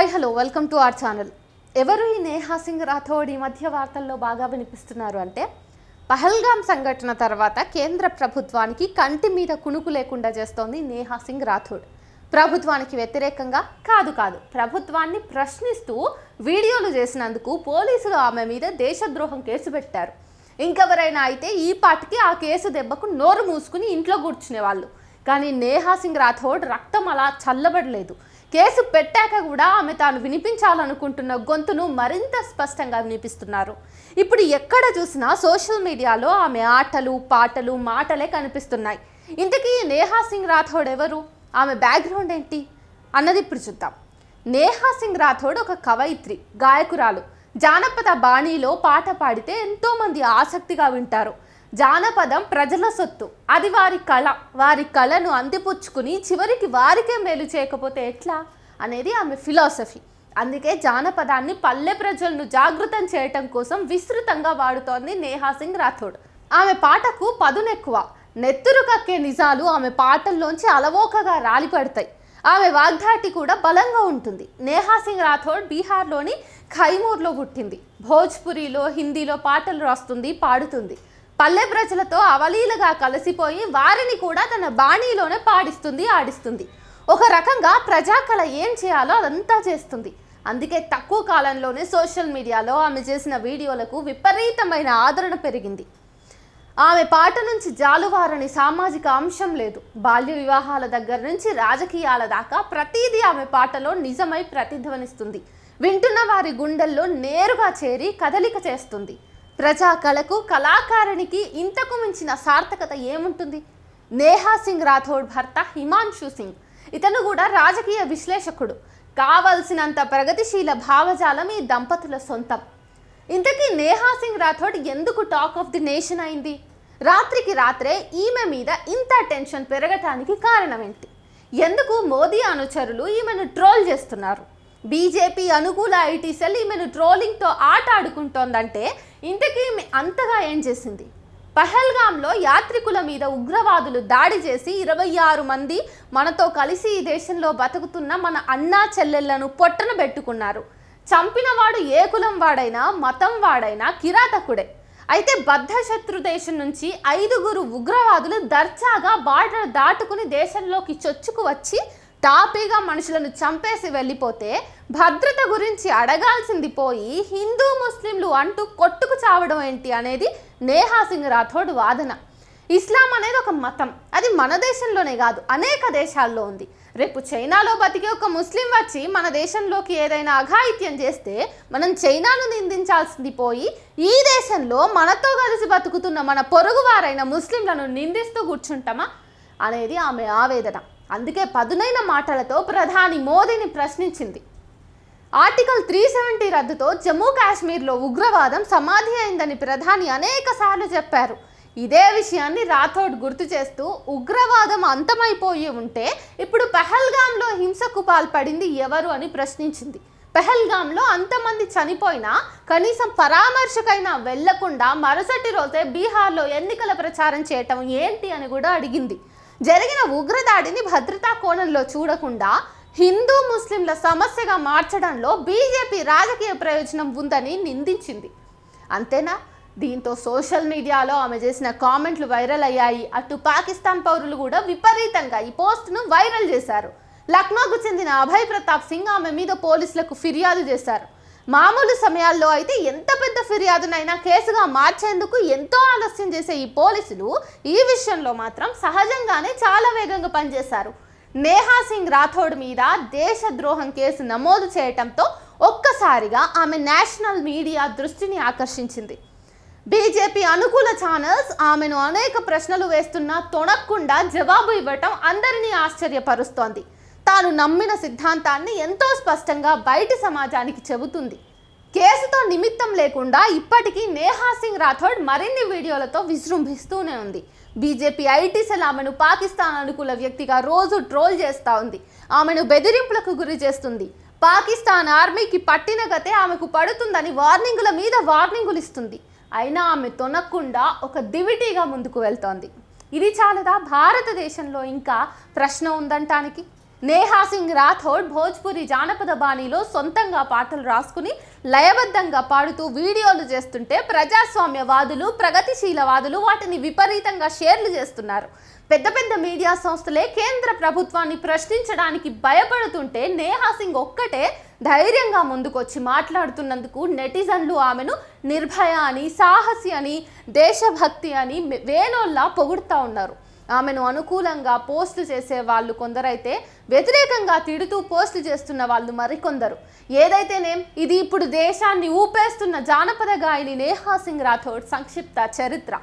Hello welcome to our channel. ఎవరు ఈ నేహా సింగ్ రాథోడ్ ఈ మధ్య వార్తల్లో బాగా వినిపిస్తున్నారు అంటే పహల్గామ్ సంఘటన తర్వాత కేంద్ర ప్రభుత్వానికి కంటి మీద కునుకు లేకుండా చేస్తోంది నేహా సింగ్ రాథోడ్. ప్రభుత్వానికి వ్యతిరేకంగా కాదు ప్రభుత్వాన్ని ప్రశ్నిస్తూ వీడియోలు చేసినందుకు పోలీసులు ఆమె మీద దేశద్రోహం కేసు పెట్టారు. ఇంకెవరైనా అయితే ఈ పాటికి ఆ కేసు దెబ్బకు నోరు మూసుకుని ఇంట్లో కూర్చునే వాళ్ళు. కానీ నేహా సింగ్ రాథోడ్ రక్తం అలా చల్లబడలేదు. కేసు పెట్టాక కూడా ఆమె తాను వినిపించాలనుకుంటున్న గొంతును మరింత స్పష్టంగా వినిపిస్తున్నారు. ఇప్పుడు ఎక్కడ చూసినా సోషల్ మీడియాలో ఆమె ఆటలు పాటలు మాటలే కనిపిస్తున్నాయి. ఇంతకీ నేహా సింగ్ రాథోడ్ ఎవరు, ఆమె బ్యాక్గ్రౌండ్ ఏంటి అన్నది ఇప్పుడు చూద్దాం. నేహా సింగ్ రాథోడ్ ఒక కవయిత్రి, గాయకురాలు. జానపద బాణీలో పాట పాడితే ఎంతోమంది ఆసక్తిగా వింటారు. జానపదం ప్రజల సొత్తు, అది వారి కళను అందిపుచ్చుకుని చివరికి వారికే మేలు చేయకపోతే ఎట్లా అనేది ఆమె ఫిలాసఫీ. అందుకే జానపదాన్ని పల్లె ప్రజలను జాగృతం చేయటం కోసం విస్తృతంగా వాడుతోంది నేహా సింగ్ రాథోడ్. ఆమె పాటకు పదునెక్కువ, నెత్తురు కక్కే నిజాలు ఆమె పాటల్లోంచి అలవోకగా రాలిపడతాయి. ఆమె వాగ్దాటి కూడా బలంగా ఉంటుంది. నేహా సింగ్ రాథోడ్ బీహార్లోని ఖైమూర్లో పుట్టింది. భోజ్పురిలో, హిందీలో పాటలు రాస్తుంది, పాడుతుంది. పల్లె ప్రజలతో అవలీలగా కలిసిపోయి వారిని కూడా తన బాణీలోనే పాడిస్తుంది, ఆడిస్తుంది. ఒక రకంగా ప్రజాకళ ఏం చేయాలో అదంతా చేస్తుంది. అందుకే తక్కువ కాలంలోనే సోషల్ మీడియాలో ఆమె చేసిన వీడియోలకు విపరీతమైన ఆదరణ పెరిగింది. ఆమె పాట నుంచి జాలువారని సామాజిక అంశం లేదు. బాల్య వివాహాల దగ్గర నుంచి రాజకీయాల దాకా ప్రతిదీ ఆమె పాటలో నిజమై ప్రతిధ్వనిస్తుంది. వింటున్న వారి గుండెల్లో నేరుగా చేరి కదలిక చేస్తుంది. ప్రజా కళకు, కళాకారునికి ఇంతకు మించిన సార్థకత ఏముంటుంది? నేహా సింగ్ రాథోడ్ భర్త హిమాన్షు సింగ్, ఇతను కూడా రాజకీయ విశ్లేషకుడు. కావలసినంత ప్రగతిశీల భావజాలం ఈ దంపతుల సొంతం. ఇంతకీ నేహా సింగ్ రాథోడ్ ఎందుకు టాక్ ఆఫ్ ది నేషన్ అయింది? రాత్రికి రాత్రే ఈమె మీద ఇంత టెన్షన్ పెరగటానికి కారణం ఏంటి? ఎందుకు మోదీ అనుచరులు ఈమెను ట్రోల్ చేస్తున్నారు? బీజేపీ అనుకూల ఐటీ సెల్ ఈమెను ట్రోలింగ్తో ఆట ఆడుకుంటోందంటే ఇంతకీ అంతగా ఏం చేసింది? పహల్గామ్లో యాత్రికుల మీద ఉగ్రవాదులు దాడి చేసి 26 మంది మనతో కలిసి ఈ దేశంలో బతుకుతున్న మన అన్నా చెల్లెళ్లను పొట్టన పెట్టుకున్నారు. చంపినవాడు ఏ కులం వాడైనా, మతం వాడైనా కిరాతకుడే. అయితే బద్ధశత్రు దేశం నుంచి 5 ఉగ్రవాదులు దర్జాగా బార్డర్ దాటుకుని దేశంలోకి చొచ్చుకు వచ్చి టాపీగా మనుషులను చంపేసి వెళ్ళిపోతే భద్రత గురించి అడగాల్సింది పోయి హిందూ ముస్లింలు అంటూ కొట్టుకు చావడం ఏంటి అనేది నేహా సింగ్ రాథోడ్ వాదన. ఇస్లాం అనేది ఒక మతం, అది మన దేశంలోనే కాదు అనేక దేశాల్లో ఉంది. రేపు చైనాలో బతికే ఒక ముస్లిం వచ్చి మన దేశంలోకి ఏదైనా అఘాయిత్యం చేస్తే మనం చైనాను నిందించాల్సింది పోయి ఈ దేశంలో మనతో కలిసి బతుకుతున్న మన పొరుగువారైన ముస్లింలను నిందిస్తూ కూర్చుంటామా అనేది ఆమె ఆవేదన. అందుకే పదునైన మాటలతో ప్రధాని మోదీని ప్రశ్నించింది. ఆర్టికల్ 370 రద్దుతో జమ్మూ కాశ్మీర్లో ఉగ్రవాదం సమాధి అయిందని ప్రధాని అనేక సార్లు చెప్పారు. ఇదే విషయాన్ని రాథోడ్ గుర్తు చేస్తూ ఉగ్రవాదం అంతమైపోయి ఉంటే ఇప్పుడు పహల్గామ్లో హింసకు పాల్పడింది ఎవరు అని ప్రశ్నించింది. పహల్గామ్లో అంతమంది చనిపోయినా కనీసం పరామర్శకైనా వెళ్లకుండా మరుసటి రోజే బీహార్లో ఎన్నికల ప్రచారం చేయటం ఏంటి అని కూడా అడిగింది. జరిగిన ఉగ్రదాడిని భద్రతా కోణంలో చూడకుండా హిందూ ముస్లింల సమస్యగా మార్చడంలో బీజేపీ రాజకీయ ప్రయోజనం ఉందని నిందించింది. అంతేనా? దీంతో సోషల్ మీడియాలో ఆమె చేసిన కామెంట్లు వైరల్ అయ్యాయి. అటు పాకిస్తాన్ పౌరులు కూడా విపరీతంగా ఈ పోస్ట్ను వైరల్ చేశారు. లక్నోకు చెందిన అభయ్ ప్రతాప్ సింగ్ ఆమె మీద పోలీసులకు ఫిర్యాదు చేశారు. మామూలు సమయాల్లో అయితే ఎంత పెద్ద ఫిర్యాదునైనా కేసుగా మార్చేందుకు ఎంతో ఆలస్యం చేసే ఈ పోలీసులు ఈ విషయంలో మాత్రం సహజంగానే చాలా వేగంగా పనిచేశారు. నేహా సింగ్ రాథోడ్ మీద దేశద్రోహం కేసు నమోదు చేయటంతో ఒక్కసారిగా ఆమె నేషనల్ మీడియా దృష్టిని ఆకర్షించింది. బీజేపీ అనుకూల ఛానల్స్ ఆమెను అనేక ప్రశ్నలు వేస్తున్నా తొణక్కుండా జవాబు ఇవ్వటం అందరినీ ఆశ్చర్యపరుస్తోంది. తాను నమ్మిన సిద్ధాంతాన్ని ఎంతో స్పష్టంగా బయటి సమాజానికి చెబుతుంది. కేసుతో నిమిత్తం లేకుండా ఇప్పటికీ నేహా సింగ్ రాథోడ్ మరిన్ని వీడియోలతో విజృంభిస్తూనే ఉంది. బీజేపీ ఐటీ సెల్ ఆమెను పాకిస్తాన్ అనుకూల వ్యక్తిగా రోజు ట్రోల్ చేస్తూ ఉంది. ఆమెను బెదిరింపులకు గురి చేస్తుంది. పాకిస్తాన్ ఆర్మీకి పట్టిన గతే ఆమెకు పడుతుందని వార్నింగుల మీద వార్నింగులు ఇస్తుంది. అయినా ఆమె తొనకుండా ఒక దివిటీగా ముందుకు వెళ్తోంది. ఇది చాలదా భారతదేశంలో ఇంకా ప్రశ్న ఉందంటానికి? నేహా సింగ్ రాథోడ్ భోజ్పురి జానపద బాణీలో సొంతంగా పాటలు రాసుకుని లయబద్ధంగా పాడుతూ వీడియోలు చేస్తుంటే ప్రజాస్వామ్యవాదులు ప్రగతిశీలవాదులు వాటిని విపరీతంగా షేర్లు చేస్తున్నారు. పెద్ద పెద్ద మీడియా సంస్థలే కేంద్ర ప్రభుత్వాన్ని ప్రశ్నించడానికి భయపడుతుంటే నేహా సింగ్ ఒక్కటే ధైర్యంగా ముందుకొచ్చి మాట్లాడుతున్నందుకు నెటిజన్లు ఆమెను నిర్భయ అని, సాహసి అని, దేశభక్తి అని వేణోల్లా పొగుడుతూ ఉన్నారు. ఆమెను అనుకూలంగా పోస్టులు చేసే వాళ్ళు కొందరైతే వ్యతిరేకంగా తిడుతూ పోస్టులు చేస్తున్న వాళ్ళు మరికొందరు. ఏదైతేనేం ఇది ఇప్పుడు దేశాన్ని ఊపేస్తున్న జానపద గాయని నేహా సింగ్ రాథోడ్ సంక్షిప్త చరిత్ర.